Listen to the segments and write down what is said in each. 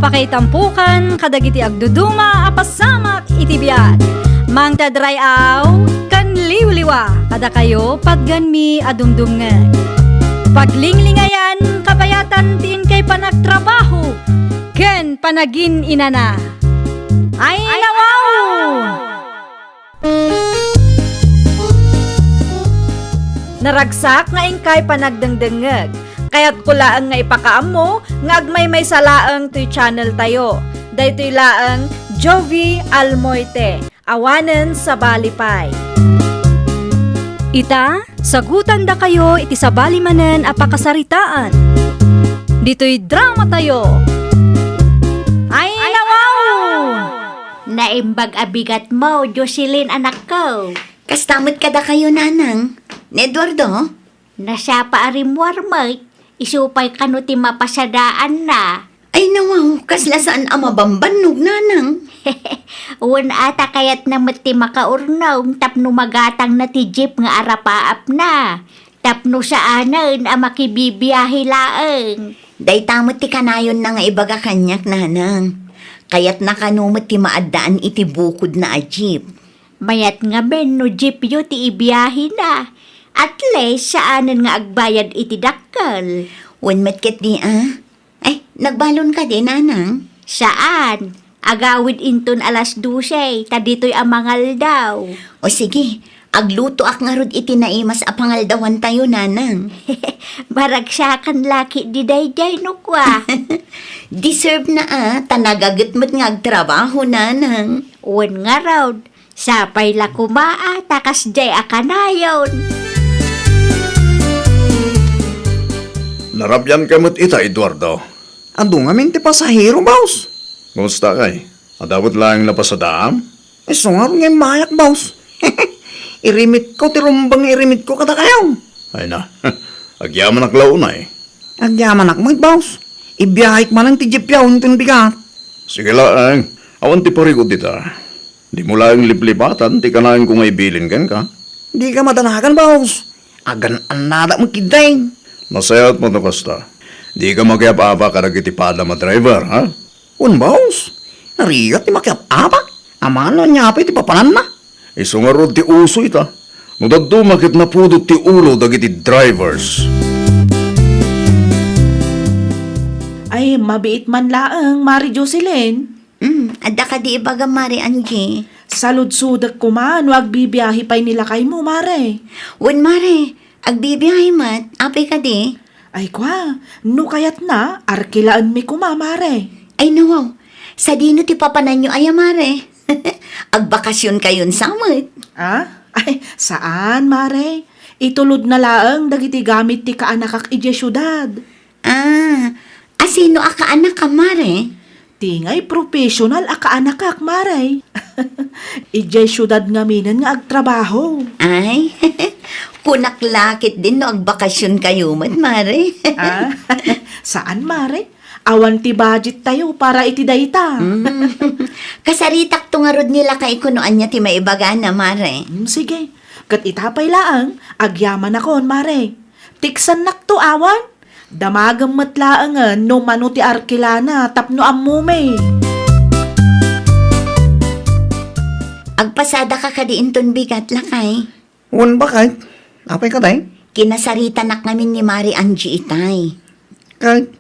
Apakaitampukan, kadagiti agduduma, apasamak itibiyat. Mang tadrayaw, kan liwliwa, kada kayo pagganmi adumdumngan. Paglinglingayan, kabayatan tiin kay panagtrabaho, ken panagin inana. Ay nawaw! Naragsak nga ingkay panagdengdengeg. Kaya't kulaang nga ipakaam mo, nga agmay salaang tuy channel tayo. Daytoy laang Jovi Almoite, awanen sa balipay. Ita, sagutan da kayo iti sa balimanen apakasaritaan. Dito'y drama tayo. Ay nawaw! Naimbag abigat mo, Jocelyn anak ko. Kastamot kada kayo, nanang. Ni Eduardo? Nasya pa arimwar mo, isupay kano ti mapasadaan na. Ay nawaw, kasla saan ama bambanog, nanang. Uwan ata kayat na mati makaurnaw, tapno magatang na ti jeep nga arapaap na. Tapno sa anan ang makibibiyahe laeng. Day tamot ti kanayon na nga ibaga kanyak, nanang. Kayat nakanumot ti maadaan iti bukod na ajip. Mayat nga ben no jeep yu ti ibiyahe na. At least saanan nga agbayad iti dakkel. Wan matket di Ay, nagbalon ka din, nanang. Saan? Agawid inton alas 12, tadito'y amangal daw. O sige, agluto ak nga rod iti naimas apangaldawan tayo, nanang. Baragsakan laki di dayjay no kwa. Deserve na tanagagat mo't nga agtrabaho, nanang. Uwan nga raw, sapay la kumaa, takas jay akanayon. Narabyan ka mo't ita, Eduardo. Ando nga minti pasahero, boss. Kumusta kay? Adawat lang napasadaam? So nga rin mayak, boss. Irimit ko, tirumbang irimit ko kada kayo. Ay na, agyaman ak launay. Agyaman akmat, boss. Ibiyahik man ang tijipyaw nitong bigat. Sige lang, awan ti parigod dita. Di mo lang liplipatan, ti kanahin kung ibilin kan ka. Di ka madanagan, boss. Agan anada mo kiday. Masayat mo na kasta. Di ka magyap-apa karagiti pada ma driver, ha? Un, boss. Nariyat ti makiap-apa. Amano niya pa iti papanan na. Isungarod ti uso ita. Nudaddo makit na pudot ti ulo dagiti drivers. Ay, mabiit man laang, Mari Jocelyn. Adda ka di ibaga, Mari Angie. Salud-sudak ko man, wag bibiyahe pa'y nila kay mo, Mare. Wan, Mari, agbibiyahe mat, apay ka di. Ay kwa, no kayat na, arkilaan mi kuma, Mare. Ay nawaw, sa dino ti papanan nyo ay, Mari. Agbakasyon kayon samot. Ah? Ay, saan, Mare? Itulod na laang dagiti gamit ti kaanakak ije syudad. Asino aka anak ka, Mari? Tingay professional aka anakak, Mare. Ije syudad nga minan nga agtrabaho. Ay, kunaklakit din no agbakasyon kayo mat, Mari. Ah? Saan, Mare? Awan ti budget tayo para iti dayta. Kasaritak tungarod nila kay kunoan niya ti maibaga na, Mare. Sige, kat itapay laang, agyaman akon, Mare. Tiksan nakto awan. Damagam matlaangan no mano ti arkilana tapno amume. Agpasada ka kadiinton bigat lakay. Un, bakit? Apay ka day? Kinasarita nak namin ni Mari Angie itay. Kahit,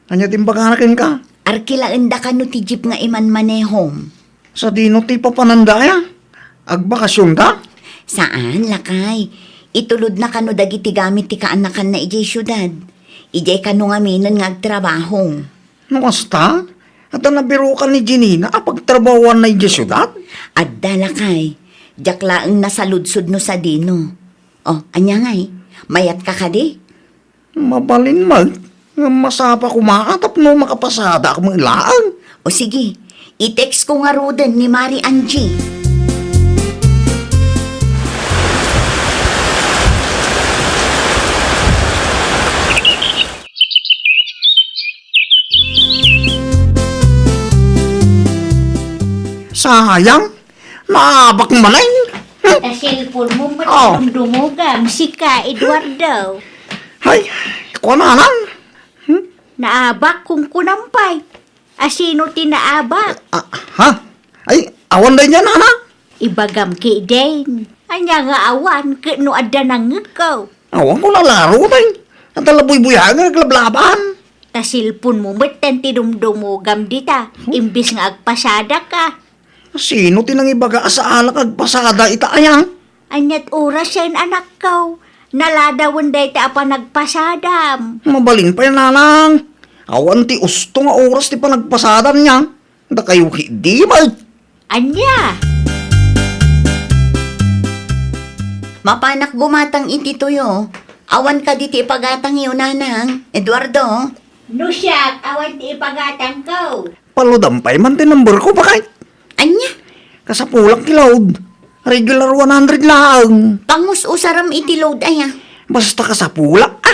anya timbakanakin ka. Arkilaan da ka no ti jeep nga iman manehom. Sa dino ti papanandaya. Agbakasyon ka? Saan, lakay? Itulod na kano dagiti gamit ti kaanakan na ijay syudad. Ijay kano nga minon nga agtrabaho. Nakasta? At ang nabiro ka ni Janina apagtrabawan na iya syudad? Adda, lakay. Diyak laang nasaludsod no sa dino. Oh, anya ngay, mayat ka di? Mabalin mag. Masapa kumaatap no makapasada ako mga laang. O sige, i-text ko nga roden ni Mari Angie. Sayang. Naabak malay. Sa cellphone mo ba Oh. dumugam si ka, Eduardo? Hay, kunanan. Naabak kung kunampay. Asino tinaabak? Ah, ha? Ay, awan din yan, ana. Ibagam ki din. Anya nga awan, kano ada nangagaw. Awan ko lang laro, tay. Ang talaboy-buyagan, naglablaban. Ta silpon mo matan tinumdumugam dita. Imbis nga agpasada ka. Sino tinang ibaga sa alak agpasada ita ayang? Anyat oras yan anak ko. Naladawan day ta apa nagpasadam. Mabalin pa yan, nanang. Awan ti usto nga oras ti pa nagpasadan niya. Da kayo di ba? Anya? Mapanak gumatang iti tuyo. Awan ka diti ipagatang iyo, nanang. Eduardo. Nusyak, awan ti ipagatang ko. Paludampay man ti number ko pa kahit. Anya? Kasapulak kilawd. Regular 100 lang. Pangus usaram iti load aya. Basta kasapulak,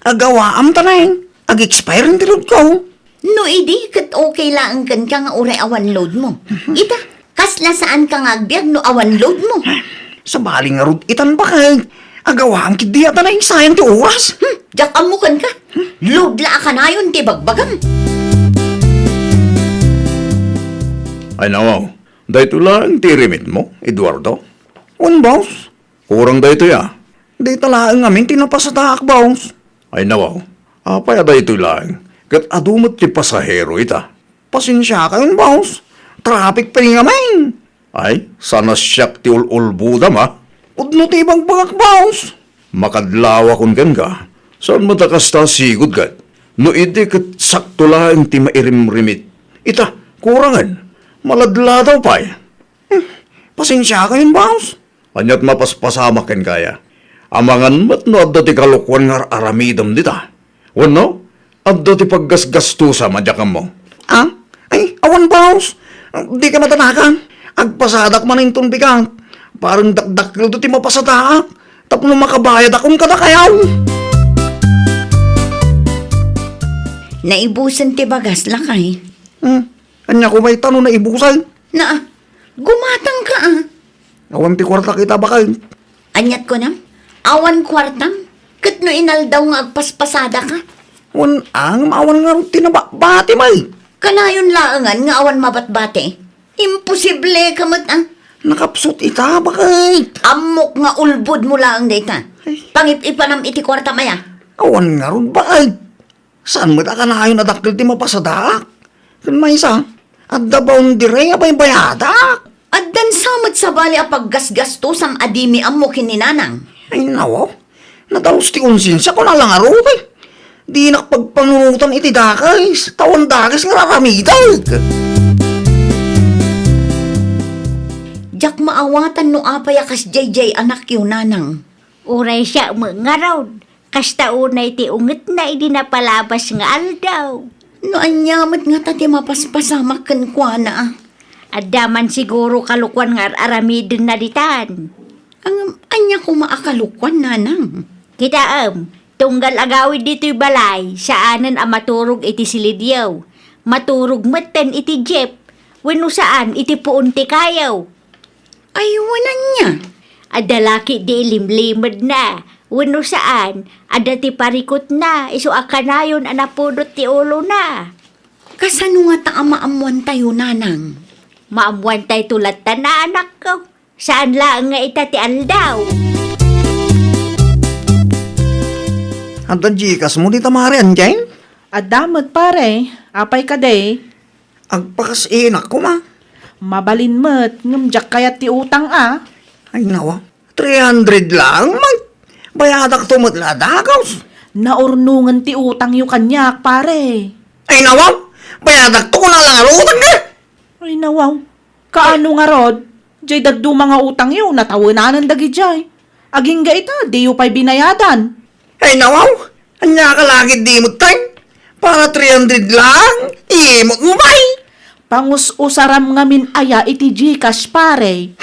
agawaam tanay. Ag-expire ang tilod ko. No, idi, kat okay lang kan ka nga uray awan load mo. Ita, kasla saan ka nga agbyag no awan load mo. Sa baling nga rod, itan pa kay. Agawaam kidiya tanay, sayang ti oras. Jak amukan ka. Load la ka na yun, ti bagbagam. Ay nawaw, dahito lang tirimit mo, Eduardo. Un, boss? Kurang dahito ya. Di talaang amin tinapasataak, boss. Ay nawaw, apay dahito lang. Kat adumot ti pasahero ita. Pasensya kayo, boss. Traffic pa rin ngamin. Ay, sana siyak ti ulbudam ha. Udno ti ibang bagak, boss. Makadlawa kun gan ka. Saan matakas ta sigod kat? No iti kat sakto lang ti mairim-rimit. Ita, kurangan. Maladla daw pa eh. Pasensya kayo, boss. Anyat mapaspasama ken kaya. Amangan mat no adda ti kalukwan nga aramidam dita. Wano? Adda ti paggasgastusa madyakan mo. Ah? Ay, awan, boss. Di ka matanakan. Agpasadak man yung tunbikang. Parang dakdakil do ti mapasataak. Tapno makabayad akong kadakayaw. Naibusan ti bagas lakay. Kanya ko may tanong na ibusan. Na, gumatang ka ah. Awan ti kwarta kita bakal. Anyat ko na, awan kwartang. Kat no inaldaw nga agpaspasada ka. Awan ang maawan nga rin tinabati may. Kanayon laangan nga awan mabatbate. Imposible kamat ah. Nakapsot ita bakal. Amok nga ulbod mo lang data. Pangip-ipanam iti kwarta maya. Awan nga rin bakal. Saan mo ka na kayo nadakil ti mapasadak? Kan may isa. At dabaw dire abay bayadak. At dan samad sa bali a paggasgasto sam adimi amok hininanang. Ay nawa. Nadalos ti konsensya ko na lang aro eh. Di nakapagpanunutan iti dakais. Tawan dakais nga raramidag. Jak maawatan no apay akas JJ anak yun nanang. Uray siya mga raw. Kasta unay ti unget na idi napalabas nga aldaw. No anyamat nga tati mapaspasamak kan kwa na ah. Adaman siguro kalukwan nga aramidin na ditan. Ang anya ko maakalukwan nanang. Kita tunggal agawid dito'y balay, saanan ang maturog iti silidyaw. Maturog matan iti jeep, wano saan iti puunti kayaw. Aywanan niya. Adalaki di limlimad na, wano saan, adati parikot na, iso akanayon anapudot ti ulo na. Kasano nga ta maamuan tayo nanang? Maamuan tayo tulad ta na anak ko, saan lang nga ita ti aldaw. Ang tanjikas mo di tamarian dyan? Adamot pare, apay ka day. Agpakas inak ko ma. Mabalin mo't, ngamjak kaya ti utang ah. Ay nawa. 300 lang man. Bayadak tumatla dagaws. Naurnungan ti utang yu kanyak pare. Ay nawa. Bayadak to ko na lang arutang na. Ay nawaw, kaano nga rod? Jay dagdu mga utang yu, natawanan dagi jay. Aging ga ita, di yu pa'y binayadan. Ay nawaw. Anya ka lagi di mo time. Para 300 lang. Imot mo bay. Pangus-usaram ngamin aya iti Gcash pare.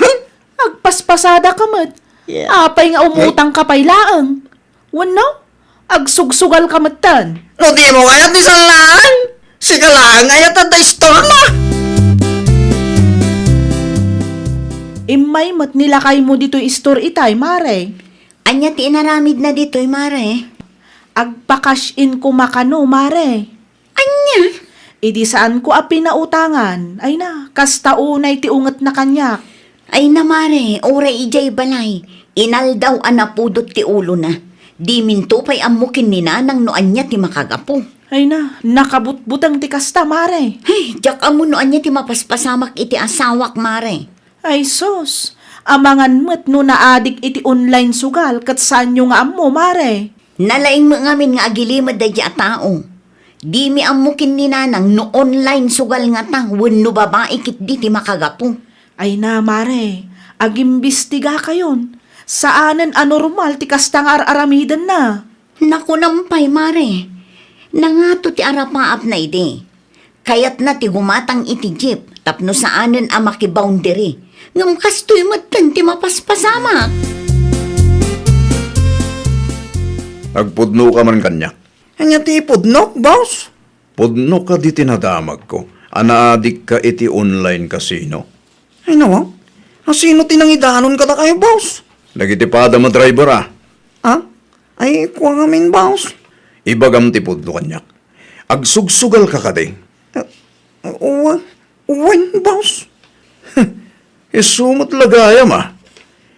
Agpaspasada ka mat. Apay nga umutang ka pa'y laang. Wano? Agsugsugal ka matan. No di mo kaya di salaan. Sika lang ayat at store na. Imay mat nilakay mo dito store itay, mare. Anya ti inaramid na dito'y mare. Agpa-cash in ko makano, mare. Anya? Idi saan ko pinautangan? Ay na, kastaunay ti unget na kanyak. Ay na mare, oray ijay balay. Inal daw anapudot ti ulo na. Di minto pa'y amukin ni nanang noan niya ti makagapo. Ay na, nakabutbutang ti kasta, mare. Hey, jak amo noan niya ti mapaspasamak iti asawak mare. Ay sos, amangan mo't no naadik iti online sugal kat saan yung nga amo, mare. Nalaing mo ngamin nga agilimad da di a tao. Di mi amukin ni nanang no online sugal nga ta, wenno babae kit di ti makagapo. Ay na, mare, agimbistiga kayon. Saanan anormal ti kastang aramidan na. Naku nampay mare, nangato ti arapaap na ide. Kayat na ti gumatang iti jeep, tapno saanan a makiboundary. Ngam kastoy matan ti mapaspasamak. Agpudno ka man kanyak. Anya ti pudnok, boss? Pudno ka di tinadamag ko. Anaadik ka iti online casino. Ay nawa, sino tinangidanon ka na kayo, boss? Nagitipada mo driver ah. Ah? Ay, kuha ngamin, boss. Ibagam ti pudno kanyak. Agsugsugal ka kading. Uwan, boss. Isumot lagayam ah.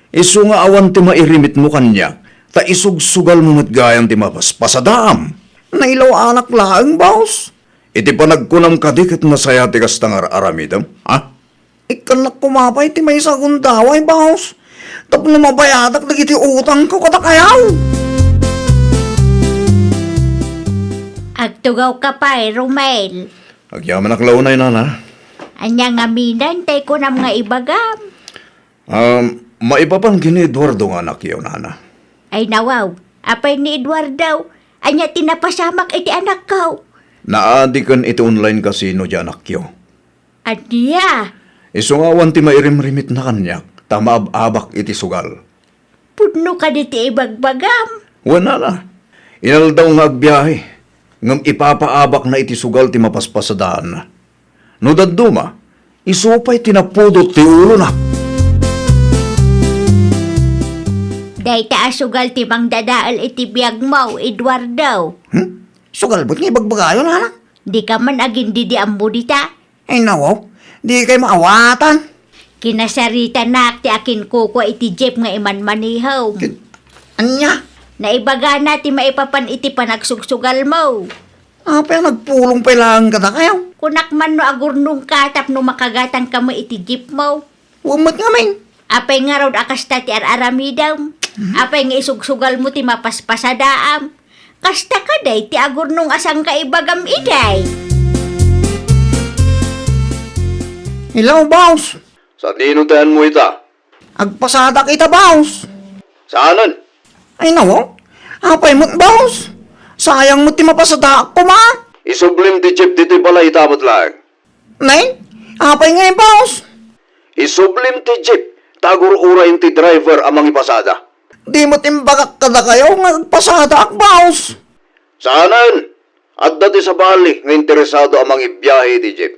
Isu nga awan ti mairimit mo kanyak. Ta isugsugal mo matgayam ti mapaspasadaam. Nailaw anak laang, boss. Iti panagkunam kadikit masaya ti kastang aramidam. Ha? Ikanak kumapay ti may sagundaway, boss. Tapos mabayadak nagiti utang ko katakayaw. Agtugaw ka pa, Romel. Agyaman aklaunay na. Anya nga minan, tay ko nam nga ibagam. Maibabang gini Eduardo nga anak yaw nana. Ay nawaw, apay ni Eduardo. Anya tinapasamak iti anak ko. Naadikan iti online casino di anak yaw. Anya, Isu nga awan ti mairimrimit na kanyak. Tamaab-abak iti sugal. pudno ka diti ibagbagam. Wala na. Inal daw nga agbiyahe. Ngam ipapaabak na iti sugal ti mapaspasadaan na. No daduma, isupay tinapudot ti ulo na. Day taasugal ti mang dadaal iti biyag mo, Eduardo. Sugal ba't nga ibagbagayon, anak? Di ka man agin di ambo dita. Ay nawaw, di kayo maawatan. Kinasarita na ti akin kuko iti jeep nga iman manihaw. Anya? Naibaga na ti maipapan iti panagsugsugal mo. Apa nagpulong pa lang ka na kayo? Kunak man no agurnong katap no makagatang ka mo iti jeep mo. Umat nga min. Apay nga raw akasta ti araramidam. Apay nga isugsugal mo ti mapaspasadaam. Kasta ka day ti agurnong asang kaibagam iday. Hello, boss. Sa dinutan mo ita? Agpasada kita, boss. Saanan? Ay nawaw, apay mo, boss. Sayang mo ti mapasada ako, ma. Isublim ti jeep dito pala itamot lang. Nay, apay nga boss. Isublim ti jeep. Tagur ura yung ti driver amang ipasada. Di mo timbagak ka na kayo nga agpasada ak, boss. Saanan? At dati sa bali nga interesado amang ibiyahe ti jeep.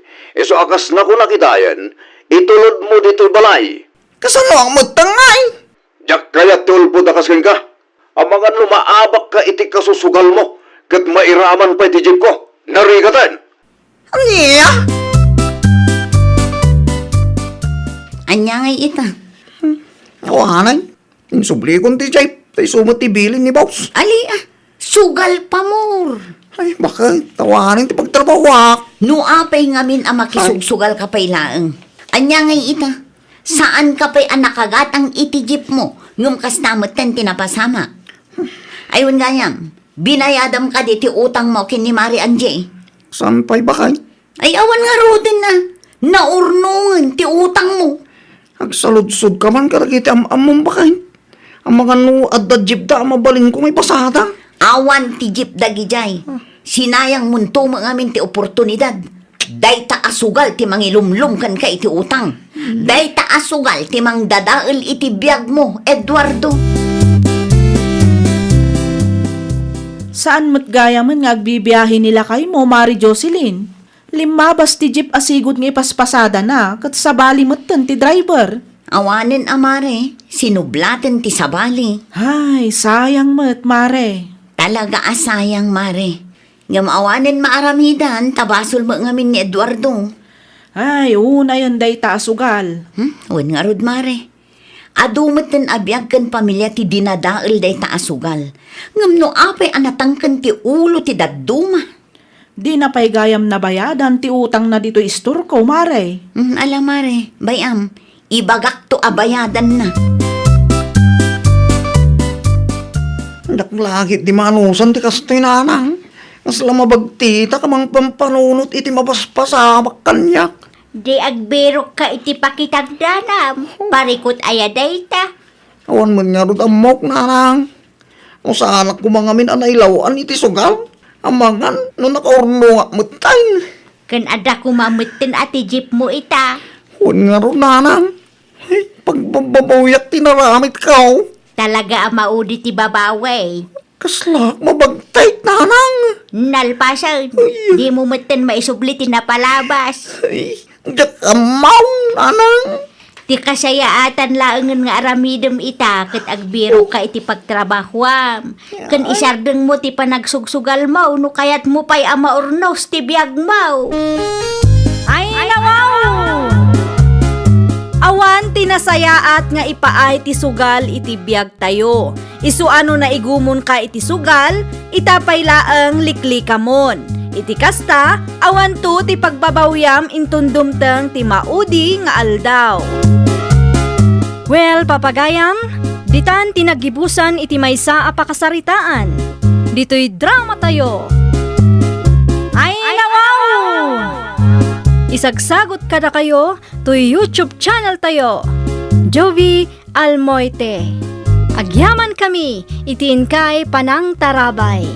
So akas na ko nakitayan, itulod mo dito balay. Kasano ang magtangay? Jak kaya tulpo dakas ka. Amangan lumaabak ka iti kasusugal mo. Kat mairaman pa iti jeep ko. Narigatan. Aniya? Anya ngay ita. Awanan, insubli kong ti Jay. Tay sumot ti bilin ni boss. Ali sugal pa more. Ay, baka tawanin ti pagtrabawak. No apay ngamin ang makisugsugal ka pa'y laeng. Anya ngay ita. Saan ka pa'y anakagatang iti jeep mo? Ngum kas namatan tinapasama. Ayun gayam, binayadam ka di ti utang mo kin ni Mari Anje. Saan pa'y bakay? Ay awan nga rodin na. Naurnungan ti utang mo. Agsaludsod ka man karagiti among bakay. Ang mga no adda jeep da mabaling ko may pasada. Awan ti jeep dagijay. Sinayang munto mo ngamin ti oportunidad. Day ta asugal ti mangilumlum kan ka iti utang. Day ta asugal ti mang dadael iti biyag mo, Eduardo. Saan mo't gaya man nga agbibiyahe nila kay mo, Mari Jocelyn? Limabas ti jeep asigod nga ipaspasada na, kat sabali mo't ti driver. Awanin amare, sinublaten ti sabali. Hay, sayang mo't, Mare. Talaga asayang mare. Nga maawanan maaramidan, tabasol mo ngamin ni Eduardo. Ay, una yan day taasugal. Wan nga rod, mare. Adumat ng abiyag kan pamilya ti dinadaal day taasugal. Ngam no apay anatangkan ti ulo ti daduma. Di na pa'y gayam na bayadan ti utang na dito istor ko, mare. Alam, mare, bayam, ibagak to abayadan na. Daklagit di manusan ti kastoy nanang. Mas lamabagtita kamang pampanunot iti mapaspasamak kanyak. Di agbirok ka iti pakitagdanam. Parikot ayaday ta. Awan man nga ron amok nanang. Kung sa anak ko mga min anailawan iti sugal. Amangan no nakaurno nga mutay. Kan ada kumamutin ati jeep mo ita. Awan nga ron nanang. Ay, pagbababuyak tinaramit ka. Talaga ang maudi ti babaway. Kaslak mabagtay nanang. Nalpasan, di mo mutin maisubliti na palabas. Ay, yak amaw nanang. Ti kasayaatan laengan nga aramidem ita ket agbiro ka iti pagtrabahuam. Ken isardeng mo ti panagsugsugal mo no kayat mo pay ama urnos ti biag mo. Ay, nawaw! Awan tinasayaat nga ipaay ti sugal iti biag tayo. Isu ano na igumon ka iti sugal, itapay laeng liklikamon. Iti kasta, awan to ti pagbabawyam intundumteng ti maudi nga aldaw. Well, papagayam, ditan tinagibusan iti maysa a pakasaritaan. Dito'y drama tayo. Ay, nawaw! Isagsagot kada kayo to YouTube channel tayo, Jovi Almoite. Agyaman kami, itiin kay Panang Tarabay.